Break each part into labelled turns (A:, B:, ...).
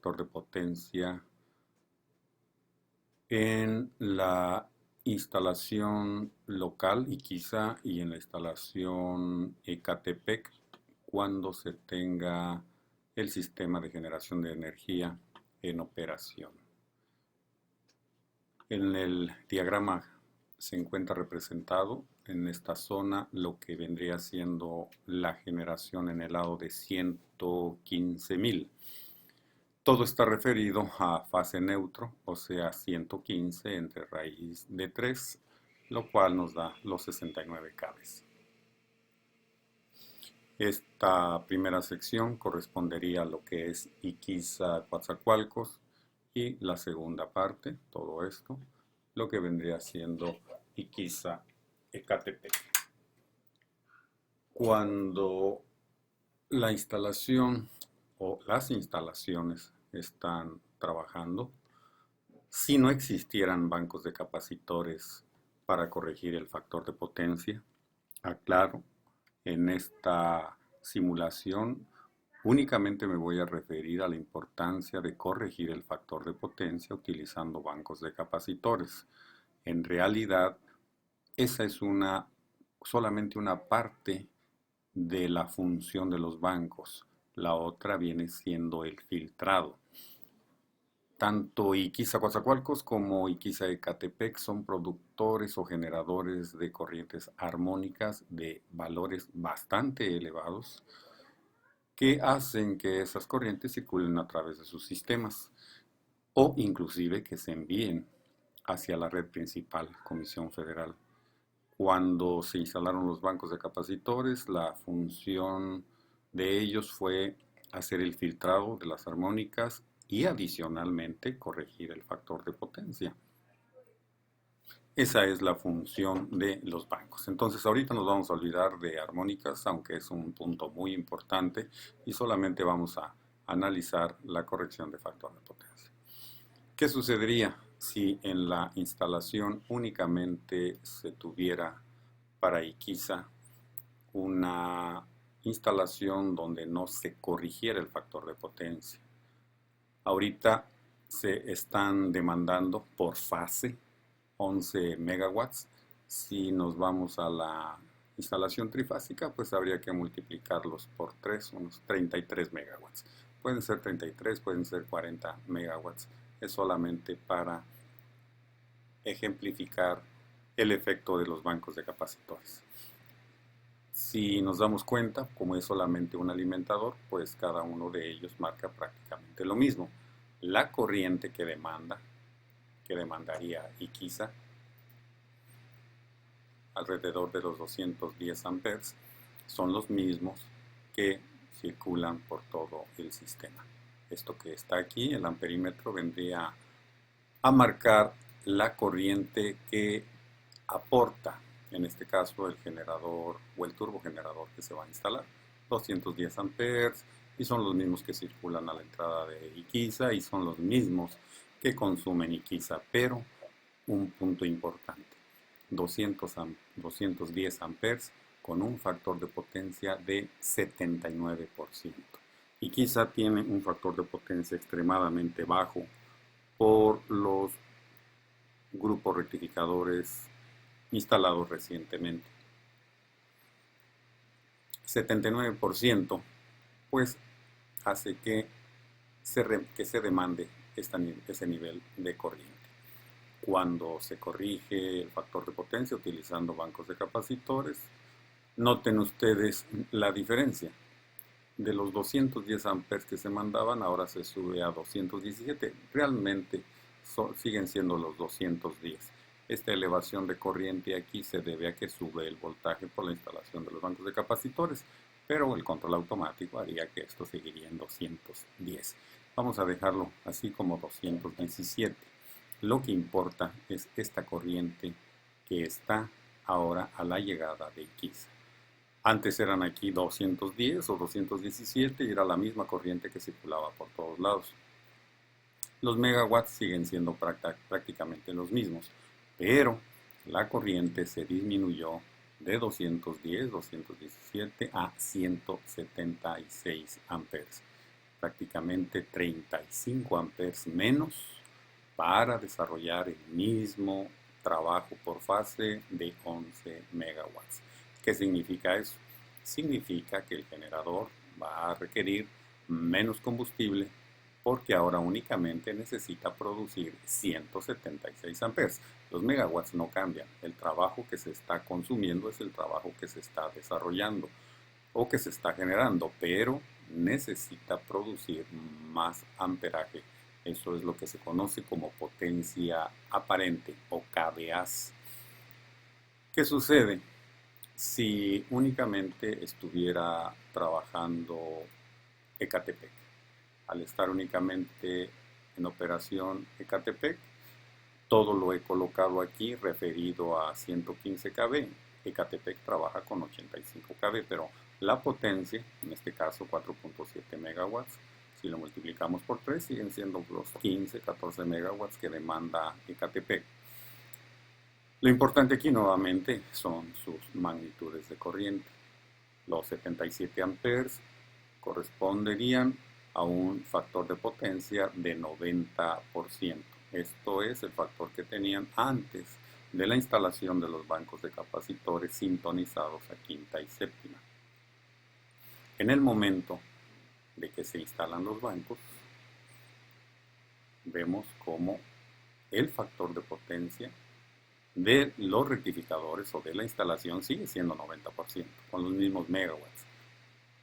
A: factor de potencia en la instalación local Iquiza y en la instalación Ecatepec cuando se tenga el sistema de generación de energía en operación. En el diagrama se encuentra representado en esta zona lo que vendría siendo la generación en el lado de 115.000. Todo está referido a fase neutro, o sea 115 entre raíz de 3, lo cual nos da los 69 cables. Esta primera sección correspondería a lo que es Iquiza Coatzacoalcos y la segunda parte, todo esto, lo que vendría siendo Iquiza Ecatepec. Cuando la instalación o las instalaciones están trabajando, si no existieran bancos de capacitores para corregir el factor de potencia, aclaro, en esta simulación únicamente me voy a referir a la importancia de corregir el factor de potencia utilizando bancos de capacitores. En realidad, esa es solamente una parte de la función de los bancos. La otra viene siendo el filtrado. Tanto Iquiza Coatzacoalcos como Iquiza Ecatepec son productores o generadores de corrientes armónicas de valores bastante elevados que hacen que esas corrientes circulen a través de sus sistemas o inclusive que se envíen hacia la red principal, Comisión Federal. Cuando se instalaron los bancos de capacitores, la función de ellos fue hacer el filtrado de las armónicas y adicionalmente corregir el factor de potencia. Esa es la función de los bancos. Entonces ahorita nos vamos a olvidar de armónicas, aunque es un punto muy importante, y solamente vamos a analizar la corrección de factor de potencia. ¿Qué sucedería si en la instalación únicamente se tuviera para Iquiza una instalación donde no se corrigiera el factor de potencia? Ahorita se están demandando por fase 11 megawatts. Si nos vamos a la instalación trifásica, pues habría que multiplicarlos por 3, unos 33 megawatts. Pueden ser 33, pueden ser 40 megawatts. Es solamente para ejemplificar el efecto de los bancos de capacitores. Si nos damos cuenta, como es solamente un alimentador, pues cada uno de ellos marca prácticamente lo mismo. La corriente que demandaría Iquiza, alrededor de los 210 amperes, son los mismos que circulan por todo el sistema. Esto que está aquí, el amperímetro, vendría a marcar la corriente que aporta, en este caso, el generador o el turbogenerador que se va a instalar. 210 amperes, y son los mismos que circulan a la entrada de Iquiza y son los mismos que consumen Iquiza, pero un punto importante, 210 amperes con un factor de potencia de 79%. Iquiza tiene un factor de potencia extremadamente bajo por los grupos rectificadores instalados recientemente. 79% pues hace que se demande ese nivel de corriente. Cuando se corrige el factor de potencia utilizando bancos de capacitores, noten ustedes la diferencia. De los 210 amperes que se mandaban, ahora se sube a 217. Realmente siguen siendo los 210. Esta elevación de corriente aquí se debe a que sube el voltaje por la instalación de los bancos de capacitores, pero el control automático haría que esto seguiría en 210. Vamos a dejarlo así como 217. Lo que importa es esta corriente que está ahora a la llegada de Iquiza. Antes eran aquí 210 o 217 y era la misma corriente que circulaba por todos lados. Los megawatts siguen siendo prácticamente los mismos, pero la corriente se disminuyó de 210, 217 a 176 amperes. prácticamente 35 amperes menos para desarrollar el mismo trabajo por fase de 11 megawatts. ¿Qué significa eso? Significa que el generador va a requerir menos combustible porque ahora únicamente necesita producir 176 amperes. Los megawatts no cambian. El trabajo que se está consumiendo es el trabajo que se está desarrollando o que se está generando, pero necesita producir más amperaje. Eso es lo que se conoce como potencia aparente o kVAs. ¿Qué sucede? Si únicamente estuviera trabajando Ecatepec, al estar únicamente en operación Ecatepec, todo lo he colocado aquí referido a 115 kV. Ecatepec trabaja con 85 kV, pero la potencia, en este caso 4.7 megawatts, si lo multiplicamos por 3, siguen siendo los 15, 14 megawatts que demanda Ecatepec. Lo importante aquí nuevamente son sus magnitudes de corriente. Los 77 amperes corresponderían a un factor de potencia de 90%. Esto es el factor que tenían antes de la instalación de los bancos de capacitores sintonizados a quinta y séptima. En el momento de que se instalan los bancos, vemos cómo el factor de potencia de los rectificadores o de la instalación sigue siendo 90%, con los mismos megawatts.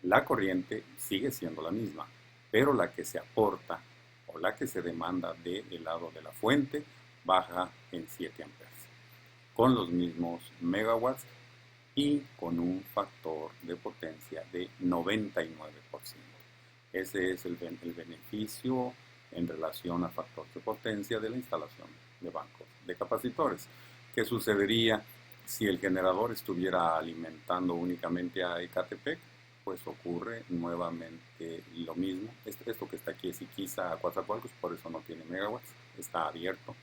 A: La corriente sigue siendo la misma, pero la que se aporta o la que se demanda del lado de la fuente baja en 7 amperes, con los mismos megawatts y con un factor de potencia de 99%. Ese es el beneficio en relación a factor de potencia de la instalación de bancos de capacitores. ¿Qué sucedería si el generador estuviera alimentando únicamente a Ecatepec? Pues ocurre nuevamente lo mismo. Esto que está aquí es Iquiza a Coatzacoalcos, por eso no tiene megawatts, está abierto.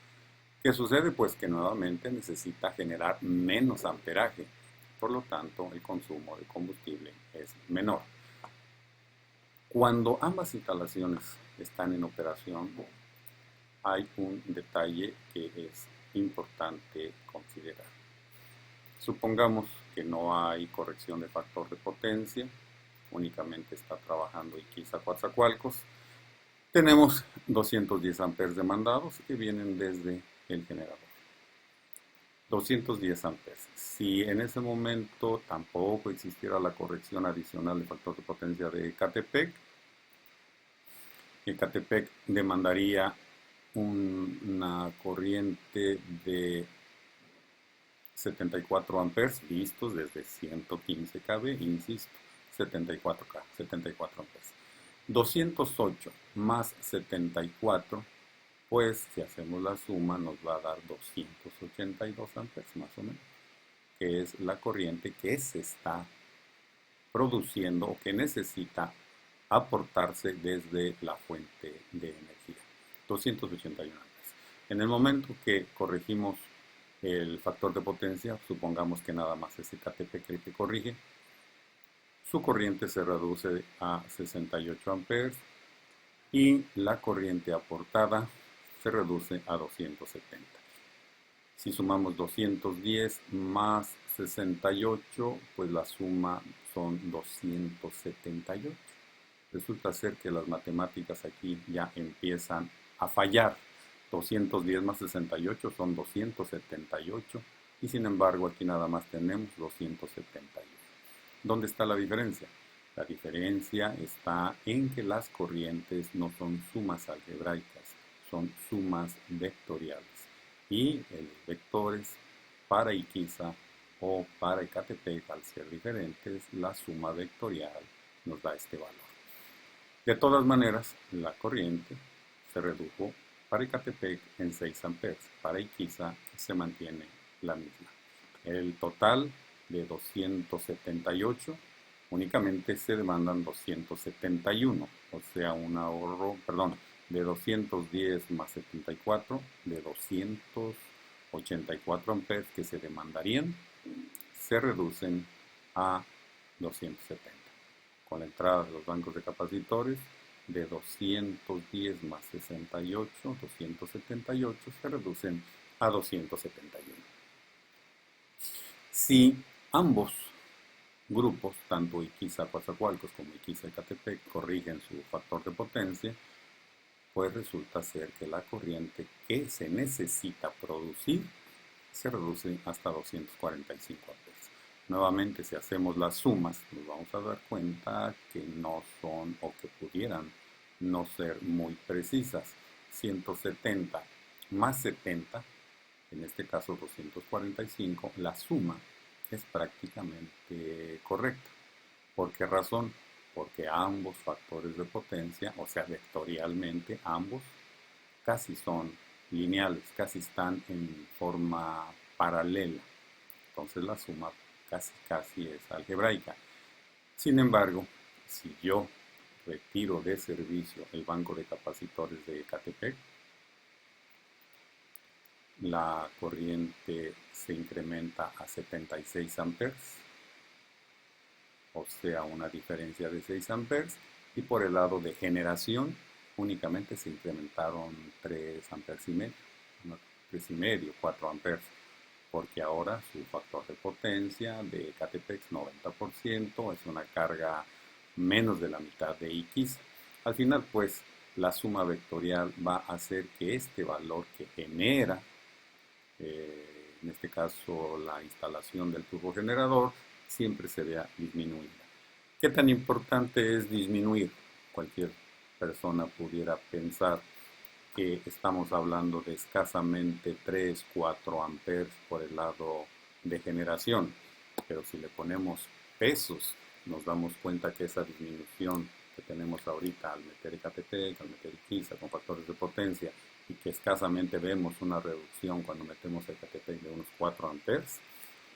A: ¿Qué sucede? Pues que nuevamente necesita generar menos amperaje, por lo tanto el consumo de combustible es menor. Cuando ambas instalaciones están en operación, hay un detalle que es importante considerar. Supongamos que no hay corrección de factor de potencia, únicamente está trabajando Iquiza Coatzacoalcos. Tenemos 210 amperes demandados que vienen desde el generador. 210 amperes. Si en ese momento tampoco existiera la corrección adicional de factor de potencia de Ecatepec, Ecatepec demandaría una corriente de 74 amperes vistos desde 115 kV, insisto, 74 amperes. 208 más 74, pues si hacemos la suma nos va a dar 282 amperes más o menos, que es la corriente que se está produciendo o que necesita aportarse desde la fuente de energía. 281 amperes. En el momento que corregimos el factor de potencia, supongamos que nada más es Ecatepec que corrige, su corriente se reduce a 68 amperes y la corriente aportada se reduce a 270. Si sumamos 210 más 68, pues la suma son 278. Resulta ser que las matemáticas aquí ya empiezan a fallar. 210 más 68 son 278 y sin embargo aquí nada más tenemos 271. ¿Dónde está la diferencia? La diferencia está en que las corrientes no son sumas algebraicas, son sumas vectoriales. Y los vectores para Iquiza o para Ecatepec, al ser diferentes, la suma vectorial nos da este valor. De todas maneras, la corriente se redujo para Ecatepec en 6 amperes, para Iquiza se mantiene la misma. El total de 278, únicamente se demandan 271, o sea, un ahorro, de 210 más 74, de 284 amperes que se demandarían, se reducen a 270. Con la entrada de los bancos de capacitores, de 210 más 68, 278, se reducen a 271. Si ambos grupos, tanto Iquiza-Coatzacoalcos como Iquiza-Ecatepec, corrigen su factor de potencia, pues resulta ser que la corriente que se necesita producir se reduce hasta 245 amperes. Nuevamente, si hacemos las sumas, nos vamos a dar cuenta que no son o que pudieran no ser muy precisas. 170 más 70, en este caso 245, la suma es prácticamente correcta. ¿Por qué razón? Porque ambos factores de potencia, o sea, vectorialmente ambos, casi son lineales, casi están en forma paralela. Entonces la suma casi es algebraica. Sin embargo, si yo retiro de servicio el banco de capacitores de Ecatepec, la corriente se incrementa a 76 amperes, o sea, una diferencia de 6 amperes, y por el lado de generación únicamente se incrementaron 3 amperes y medio, 3 y medio, 4 amperes, porque ahora su factor de potencia de Ecatepec es 90%, es una carga menos de la mitad de Iquiza. Al final, pues, la suma vectorial va a hacer que este valor que genera, en este caso la instalación del turbogenerador, siempre se vea disminuida. ¿Qué tan importante es disminuir? Cualquier persona pudiera pensar que estamos hablando de escasamente 3, 4 amperes por el lado de generación, pero si le ponemos pesos, nos damos cuenta que esa disminución que tenemos ahorita al meter Ecatepec, al meter Iquiza con factores de potencia, y que escasamente vemos una reducción cuando metemos Ecatepec de unos 4 amperes,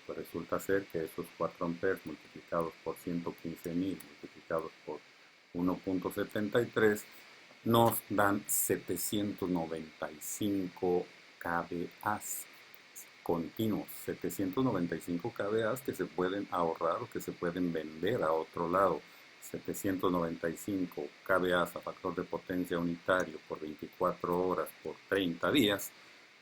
A: pues resulta ser que esos 4 amperes multiplicados por 115.000 multiplicados por 1.73 nos dan 795 kVA continuos, 795 kVA que se pueden ahorrar o que se pueden vender a otro lado. 795 kVA a factor de potencia unitario por 24 horas por 30 días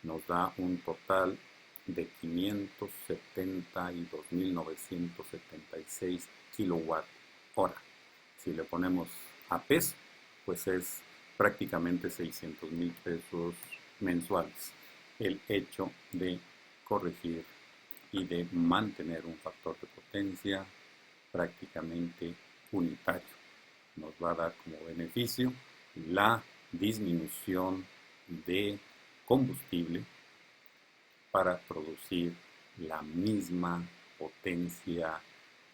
A: nos da un total de 572.976 kilowatt hora. Si le ponemos a peso, pues es prácticamente 600.000 pesos mensuales el hecho de corregir y de mantener un factor de potencia prácticamente unitario. Nos va a dar como beneficio la disminución de combustible para producir la misma potencia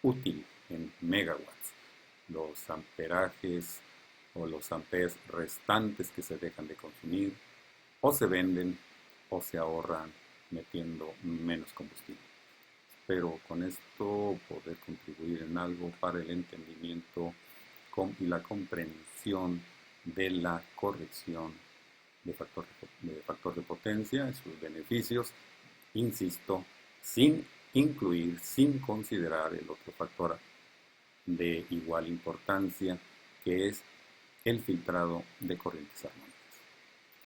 A: útil en megawatts. Los amperajes o los amperes restantes que se dejan de consumir o se venden o se ahorran metiendo menos combustible. Espero con esto poder contribuir en algo para el entendimiento y la comprensión de la corrección de factor de potencia y sus beneficios, insisto, sin incluir, sin considerar el otro factor de igual importancia, que es el filtrado de corrientes armadas.